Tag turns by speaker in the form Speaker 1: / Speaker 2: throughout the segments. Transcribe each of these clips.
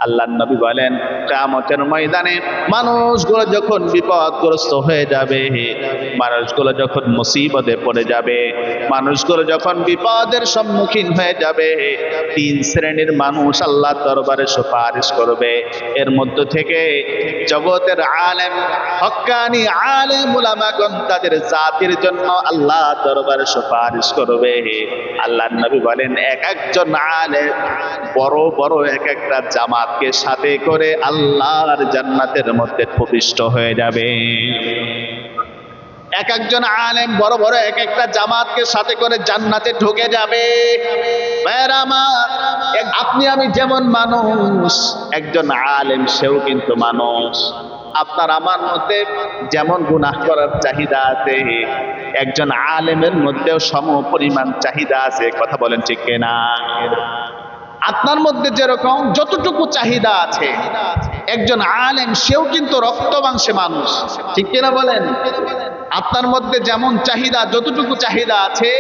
Speaker 1: আল্লাহর নবী বলেন কিয়ামতের ময়দানে মানুষগুলো যখন বিপদগ্রস্ত হয়ে যাবে, মানুষগুলো যখন মুসিবতে পড়ে যাবে, মানুষগুলো যখন বিপদের সম্মুখীন হয়ে যাবে, তিন শ্রেণীর মানুষ আল্লাহর দরবারে সুপারিশ করবে। এর মধ্য থেকে জগতের আলেম, হক্কানি আলেম উলামাগণ তাদের জাতির জন্য আল্লাহর দরবারে সুপারিশ করবে। আল্লাহর নবী বলেন এক একজন আলেম বড় বড় এক একটা জামাতকে সাথে করে আল্লাহর জান্নাতের মধ্যে প্রবিষ্ট হয়ে যাবে। এক একজন আলেম বড় বড় এক একটা জামাতকে সাথে করে জান্নাতে ঢুকে যাবে। ভাইরা আমার, আপনি আমি যেমন মানুষ, একজন আলেম সেও কিন্তু মানুষ। আপনার আমার মধ্যে যেমন গুনাহ করার চাহিদা আছে, একজন আলেমের মধ্যেও সম পরিমাণ চাহিদা আছে। কথা বলেন ঠিক কিনা? আপনার মধ্যে যেরকম যতটুকু চাহিদা আছে, একজন আলেম সেও কিন্তু রক্ত মাংসে মানুষ। ঠিক কিনা বলেন? আপনার মধ্যে যেমন চাহিদা, যতটুকু চাহিদা আছে,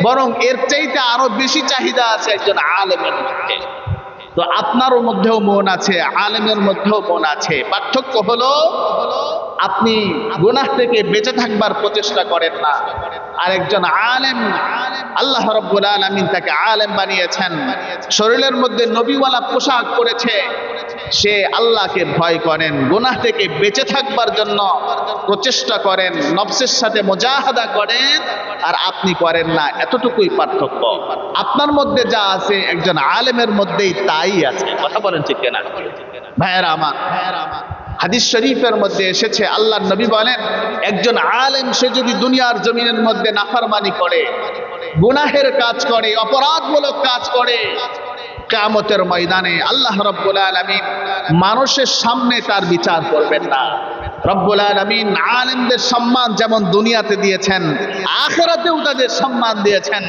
Speaker 1: বরং এর চাইতে আরো বেশি চাহিদা আছে একজন আলেমের মধ্যে। তো আপনারও মধ্যেও মন আছে, আলেমের মধ্যেও মন আছে। পার্থক্য হলো আপনি গুনাহ থেকে বেঁচে থাকবার প্রচেষ্টা করেন না, আর একজন আলেম আল্লাহ রাব্বুল আলামিন তাকে আলেম বানিয়েছেন, শরীরের মধ্যে নবীওয়ালা পোশাক পরেছে, সে আল্লাহকে ভয় করেন, গুনাহ থেকে বেঁচে থাকবার জন্য প্রচেষ্টা করেন, নফসের সাথে মুজাহাদা করেন, আর আপনি করেন না। এতটুকুই পার্থক্য। আপনার মধ্যে যা আছে একজন আলেমের মধ্যেই তাই আছে। কথা বলেন ঠিক কিনা? ভাইয়েরা আমার, হাদিস শরীফের মধ্যে এসেছে আল্লাহর নবী বলেন একজন আলেম সে যদি দুনিয়ার জমিনের মধ্যে নাফরমানি করে, গুনাহের কাজ করে, অপরাধমূলক কাজ করে, কিয়ামতের ময়দানে আল্লাহ রাব্বুল আলামিন মানুষের সামনে তার বিচার করবেন না। রব্বুল আলামিন আলেমদের সম্মান যেমন দুনিয়াতে দিয়েছেন, আখিরাতেও তাদের সম্মান দিয়েছেন।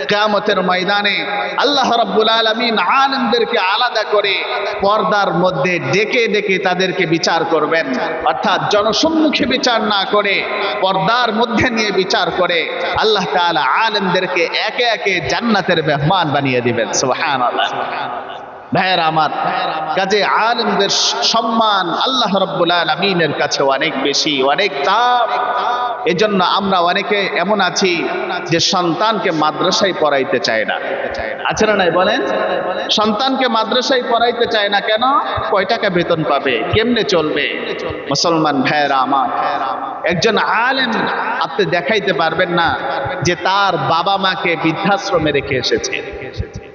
Speaker 1: কিয়ামতের ময়দানে আল্লাহ রাব্বুল আলামিন আলেমদেরকে আলাদা করে পর্দার মধ্যে ডেকে ডেকে তাদেরকে বিচার করবেন। অর্থাৎ জনসম্মুখে বিচার না করে পর্দার মধ্যে নিয়ে বিচার করে আল্লাহ তাআলা আলেমদেরকে একে একে জান্নাতের মেহমান বানিয়ে দিবেন। সুবহানাল্লাহ। ভাইয়েরা আমার, কাজে আলেমদের সম্মান আল্লাহ রাব্বুল আলামিনের কাছে অনেক বেশি, অনেক দাম। এজন্য আমরা অনেকে এমন আছি যে সন্তানকে মাদ্রাসায় পড়াইতে চায় না। আছে না নাই বলেন? সন্তানকে মাদ্রাসায় পড়াইতে চায় না কেন? কয় টাকা বেতন পাবে, কেমনে চলবে? মুসলমান ভাইয়েরা আমার, একজন আলেম আপনি দেখাইতে পারবেন না যে তার বাবা মাকে বৃদ্ধাশ্রমে রেখে এসেছে।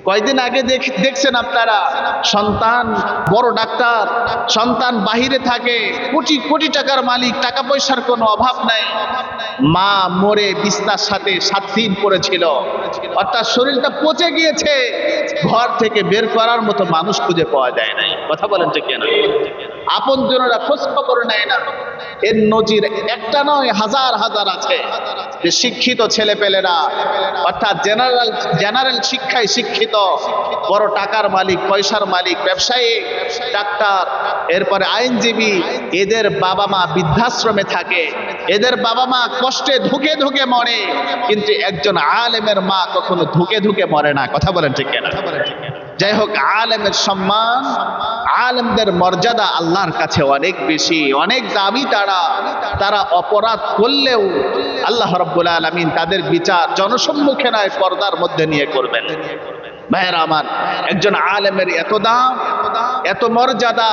Speaker 1: কয়দিন আগে দেখছেন আপনারা, সন্তান বড় ডাক্তার, সন্তান বাহিরে থাকে, কোটি কোটি টাকার মালিক, টাকা পয়সার কোনো অভাব নাই, মা মরে বিছনার সাথে 7 দিন পড়েছিল, অর্থাৎ শরীরটা পচে গিয়েছে, ঘর থেকে বের করার মতো মানুষ খুঁজে পাওয়া যায় নাই। কথা বলেন ঠিক কিনা? আপনজনেরা খোঁজ খবর নেয় না। এর নজির একটা নয়, হাজার হাজার আছে যে শিক্ষিত ছেলেপেলেরা, অর্থাৎ জেনারেল শিক্ষায় শিক্ষিত, বড় টাকার মালিক, পয়সার মালিক, ব্যবসায়ী, ডাক্তার, এরপরে আইনজীবী, এদের বাবা মা বৃদ্ধাশ্রমে থাকে, এদের বাবা মা কষ্টে ধুকে ধুকে মরে, কিন্তু একজন আলেমের মা কখনো ধুকে ধুকে মরে না। কথা বলেন ঠিক কিনা? যাই হোক, আলেমের সম্মান, আলেমদের মর্যাদা আল্লাহর কাছে অনেক বেশি, অনেক দামি। তারা অপরাধ করলেও আল্লাহ রাব্বুল আলামিন তাদের বিচার জনসম্মুখে নয়, পর্দার মধ্যে নিয়ে করবেন। ভাইয়েরা আমার, একজন আলেমের এত দাম, এত মর্যাদা।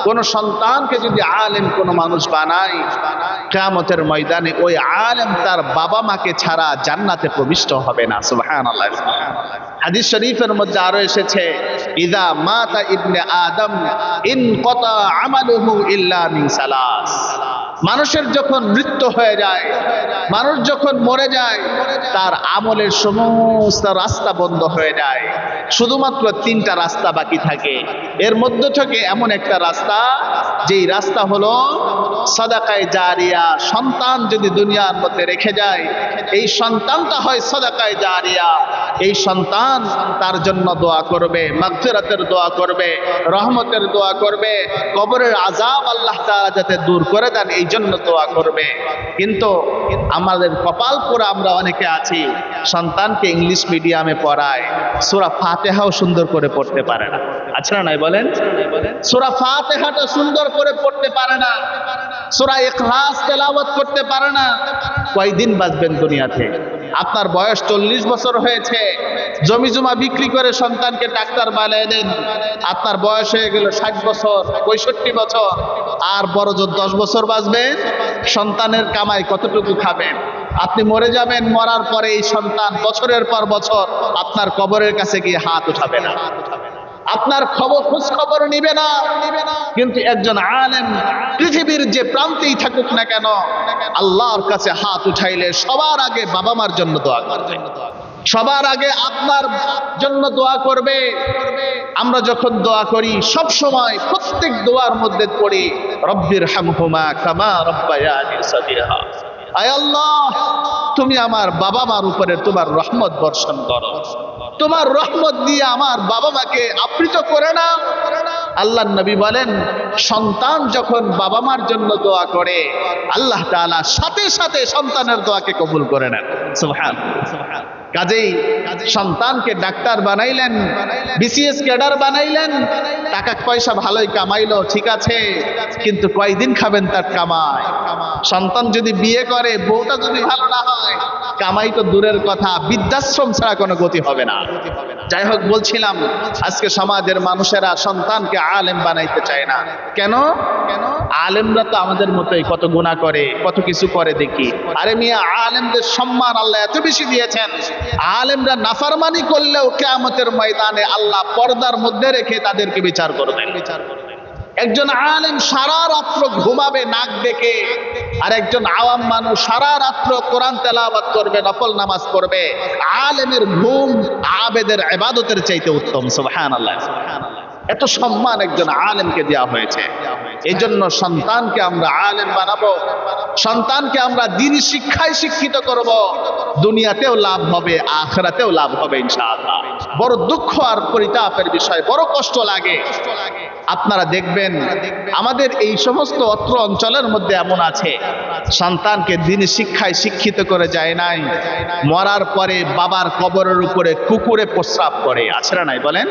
Speaker 1: কোন সন্তানকে যদি আলেম কোন মানুষ বানায়, কিয়ামতের ময়দানে ওই আলেম তার বাবা মাকে ছাড়া জান্নাতে প্রবিষ্ট হবে না। সুবহানাল্লাহ। হাদিস শরীফের মধ্যে আরো এসেছে, ইযা মাতা ইবনে আদম ইনকাতা আমালুহু ইল্লা মিন সালাস। মানুষের যখন মৃত্যু হয়ে যায়, মানুষ যখন মরে যায়, তার আমলের সমস্ত রাস্তা বন্ধ হয়ে যায়, শুধুমাত্র 3টা রাস্তা বাকি থাকে। এর মধ্যে থেকে এমন একটা রাস্তা, যেই রাস্তা হলো সাদাকায়ে জারিয়া। সন্তান যদি দুনিয়ার মধ্যে রেখে যায়, এই সন্তানটা হয় সাদাকায়ে জারিয়া। এই সন্তান তার জন্য দোয়া করবে, মাগফিরাতের দোয়া করবে, রহমতের দোয়া করবে, কবরের আযাব আল্লাহ তাআলা যাতে দূর করে দেন এই জন্য দোয়া করবে। কিন্তু আমাদের কপাল পোড়া আমরা অনেকে আছি, সন্তানকে ইংলিশ মিডিয়ামে পড়ায়, সূরা ফাতিহাও সুন্দর করে পড়তে পারে না। আচ্ছা না নাই বলেন? সূরা ফাতিহাটা সুন্দর করে পড়তে পারে না, সূরা ইখলাস তেলাওয়াত করতে পারে না, কয়দিন বাঁচবেন দুনিয়াতে? আপনার বয়স 40 বছর হয়েছে, জমি জমা বিক্রি করে সন্তানকে ডাক্তার বানিয়ে দেন, আপনার বয়স হয়ে গেল 60 বছর, 65 বছর, আর বড় জোর 10 বছর বাঁচবেন, সন্তানের কামাই কতটুকু খাবেন? আপনি মরে যাবেন, মরার পরে এই সন্তান বছরের পর বছর আপনার কবরের কাছে গিয়ে হাত উঠাবে না, আপনার খোঁজ খবর নিবে না। কিন্তু একজন আলেম পৃথিবীর যে প্রান্তেই থাকুক না কেন, আল্লাহর কাছে হাত উঠাইলে সবার আগে বাবা মার জন্য দোয়া করবে, সবার আগে আপনার জন্য দোয়া করবে। আমরা যখন দোয়া করি সব সময় প্রত্যেক দোয়ার মধ্যে পড়ি রব্বির হামহুমা কামা রব্বায়ানি সগীরা। আয় আল্লাহ, তুমি আমার বাবা মার উপরে তোমার রহমত বর্ষণ করো, তোমার রহমত দিয়ে আমার বাবা মাকে আবৃত করে নাও। আল্লাহর নবী বলেন, সন্তান যখন বাবা মার জন্য দোয়া করে আল্লাহ তাআলা সাথে সাথে সন্তানের দোয়াকে কবুল করে নেন। সুবহানাল্লাহ। কাজেই সন্তানকে ডাক্তার বানাইলেন, বিসিএস ক্যাডার বানাইলেন, টাকা পয়সা ভালোই কামাইলো, ঠিক আছে, কিন্তু কয়দিন খাবেন তার কামাই? সন্তান যদি বিয়ে করে, বউটা যদি ভালো না হয়, কামাই তো দূরের কথা, বৃদ্ধাশ্রম ছাড়া কোনো গতি হবে না। যাই হোক, বলছিলাম আজকে সমাজের মানুষেরা সন্তানকে আলেম বানাইতে চায় না। কেন? আলেমরা তো আমাদের মতোই কত গুনাহ করে, কত কিছু করে দেখি। আরে মিয়া, আলেমদের সম্মান আল্লাহ এত বেশি দিয়েছেন, আলেমরা নাফরমানি করলেও কিয়ামতের ময়দানে আল্লাহ পর্দার মধ্যে রেখে তাদেরকে বিচার করবেন। একজন আলেম সারা রাত্র ঘুমাবে নাক ডেকে, আর একজন আওয়াম মানুষ সারা রাত্র কোরআন তেলাওয়াত করবে, নফল নামাজ পড়বে। আলেমের ঘুম আবেদের ইবাদতের চাইতে উত্তম। সুবহানাল্লাহ। এত সম্মান একজন আলেমকে দেওয়া হয়েছে। এই জন্য সন্তানকে আমরা আলেম বানাবো, সন্তানকে আমরা দ্বীনি শিক্ষায় শিক্ষিত করব, দুনিয়াতেও লাভ হবে, আখিরাতেও লাভ হবে ইনশাআল্লাহ। বড় দুঃখ আর পরিতাপের বিষয়, বড় কষ্ট লাগে। আপনারা দেখবেন আমাদের এই সমস্ত অত্র অঞ্চলের মধ্যে এমন আছে, সন্তানকে দ্বীনি শিক্ষায় শিক্ষিত করে যায় নাই, মরার পরে বাবার কবরের উপরে কুকুরে প্রস্রাব করে। আছে না নাই বলেন?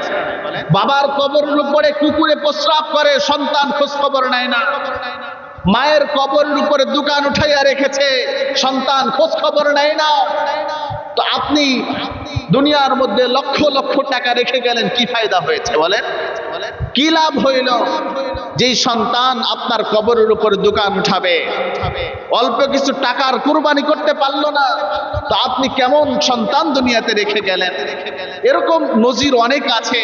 Speaker 1: বাবার কবরের উপরে কুকুরে প্রস্রাব করে, সন্তান খোঁজ খবর নেয় না। মায়ের কবরের উপরে দোকান উঠাইয়া রেখেছে, সন্তান খোঁজ খবর নেয় না। তো আপনি দুনিয়ার মধ্যে লক্ষ লক্ষ টাকা রেখে গেলেন, কি ফায়দা হয়েছে বলেন? কি লাভ হইল? যেই সন্তান আপনার কবরের উপরে দোকান উঠাবে, অল্প কিছু টাকার কুরবানি করতে পারলো না, তো আপনি কেমন সন্তান দুনিয়াতে রেখে গেলেন? এরকম নজির অনেক আছে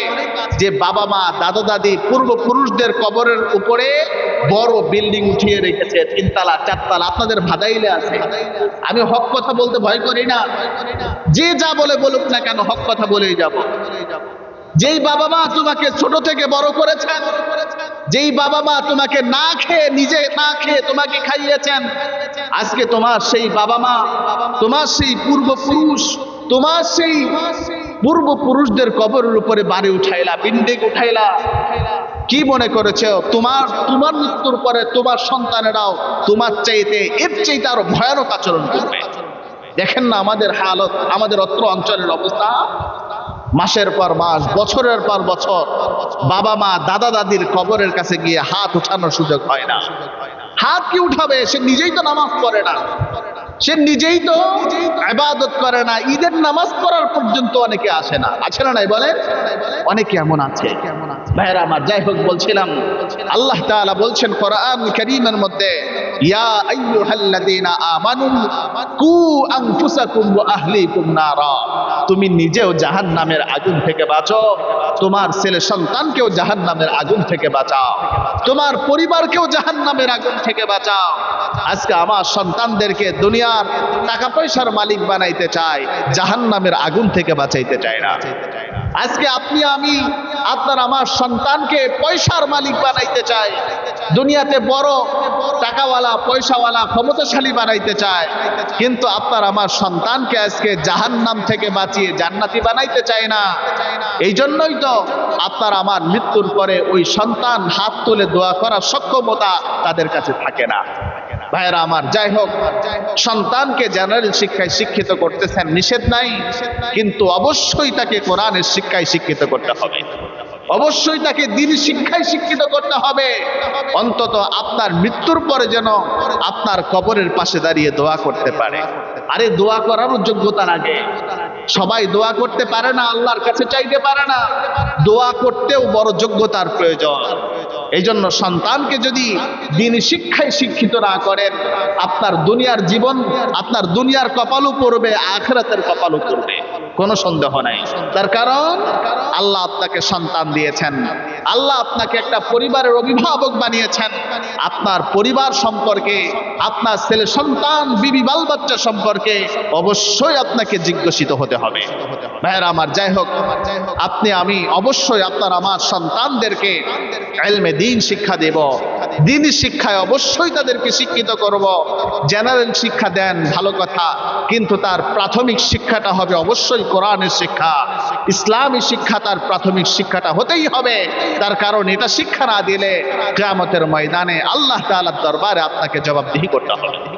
Speaker 1: যে বাবা মা, দাদা দাদি, পূর্বপুরুষদের কবরের উপরে বড় বিল্ডিং উঠিয়ে রেখেছে, 3 তলা 4 তলা। আপনাদের ভাদাইলে আছে। আমি হক কথা বলতে ভয় করি না, যে যা বলে বলুক না কেন, হক কথা বলেই যাব। যেই বাবা মা তোমাকে ছোট থেকে বড় করেছেন, যেই বাবা মা তোমাকে না খেয়ে, নিজে না খেয়ে তোমাকে খাইয়েছেন, আজকে তোমার সেই বাবা মা, তোমার সেই পূর্বপুরুষ, তোমার সেই পূর্বপুরুষদের কবরের উপরে বাড়ি উঠাইলা, বিল্ডিং উঠাইলা, কি মনে করেছো তোমার মৃত্যুর পরে তোমার সন্তানেরাও তোমার চাইতে, এর চাইতে আরো ভয়ানক আচরণ করবে? দেখেন না আমাদের হালত, আমাদের অত্র অঞ্চলের অবস্থা। মাসের পর মাস, বছরের পর বছর বাবা মা, দাদা দাদির কবরের কাছে গিয়ে হাত উঠানোর সুযোগ হয় না। হাত কি উঠাবে? সে নিজেই তো নামাজ পড়ে না, সে নিজেই তো ইবাদত করে না, ঈদের নামাজ পড়ার পর্যন্ত অনেকে আসে না। আছে না নাই বলেন? অনেকে এমন আছে ভাইরা আমার। যাই হোক, বলছিলাম আল্লাহ তাআলা বলছেন কোরআন কারীমের মধ্যে, ইয়া আইয়ুহাল্লাযীনা আমানু কু আনফুসাকুম ওয়া আহলিকুম নারা। তুমি নিজেও জাহান্নামের আগুন থেকে বাঁচো, তোমার ছেলে সন্তানকেও জাহান্নামের আগুন থেকে বাঁচাও, তোমার পরিবারকেও জাহান্নামের আগুন থেকে বাঁচাও। আজকে আমার সন্তানদেরকে দুনিয়ার টাকা পয়সার মালিক বানাইতে চায়, জাহান্নামের আগুন থেকে বাঁচাইতে চায় না। আজকে আপনি আমি, আপনার আমার সন্তানকে পয়সার মালিক বানাইতে চাই, দুনিয়াতে বড় টাকাওয়ালা, পয়সাওয়ালা, ক্ষমতাশালী বানাইতে চায়, কিন্তু আপনার আমার সন্তানকে আজকে জাহান্নাম থেকে বাঁচিয়ে জান্নাতি বানাইতে চায় না। এই জন্যই তো আপনার আমার মৃত্যুর পরে ওই সন্তান হাত তুলে দোয়া করার সক্ষমতা তাদের কাছে থাকে না। ভাইরা আমার, যাই হোক, সন্তানকে জেনারেল শিক্ষায় শিক্ষিত করতেছেন, নিষেধ নাই, কিন্তু অবশ্যই তাকে কোরআনের শিক্ষায় শিক্ষিত করতে হবে। অবশ্যই তাকে দ্বীনি শিক্ষায় শিক্ষিত করতে হবে। অন্তত আপনার মৃত্যুর পরে যেন আপনার কবরের পাশে দাঁড়িয়ে দোয়া করতে পারে। আরে দোয়া করারও যোগ্যতা লাগে। সবাই দোয়া করতে পারে না, আল্লাহর কাছে চাইতে পারে না। দোয়া করতেও বড় যোগ্যতার প্রয়োজন। এই জন্য সন্তানকে যদি দ্বীনি শিক্ষায় শিক্ষিত না করেন, আপনার দুনিয়ার জীবন, আপনার দুনিয়ার কপালও পড়বে, আখিরাতের কপালও পড়বে, কোনো সন্দেহ নাই। তার কারণ আল্লাহ আপনাকে সন্তান দিয়েছেন, আল্লাহ আপনাকে একটা পরিবারের অভিভাবক বানিয়েছেন। আপনার পরিবার সম্পর্কে, আপনার ছেলে সন্তান, বিবি বাল বাচ্চা সম্পর্কে অবশ্যই আপনাকে জিজ্ঞাসিত হতে হবে। ভাইয়েরা আমার, যাই হোক, আপনি আমি অবশ্যই আপনার আমার সন্তানদেরকে ইলমে দ্বীন শিক্ষা দেব। দ্বীনি শিক্ষায় অবশ্যই তাদেরকে শিক্ষিত করব। জেনারেল শিক্ষা দেন, ভালো কথা, কিন্তু তার প্রাথমিক শিক্ষাটা হবে অবশ্যই কোরআনের শিক্ষা, ইসলামী শিক্ষা। তার প্রাথমিক শিক্ষাটা হতেই হবে। তার কারণ এটা শিক্ষা না দিলে কিয়ামতের ময়দানে আল্লাহ তাআলার দরবারে আপনাকে জবাবদিহি করতে হবে।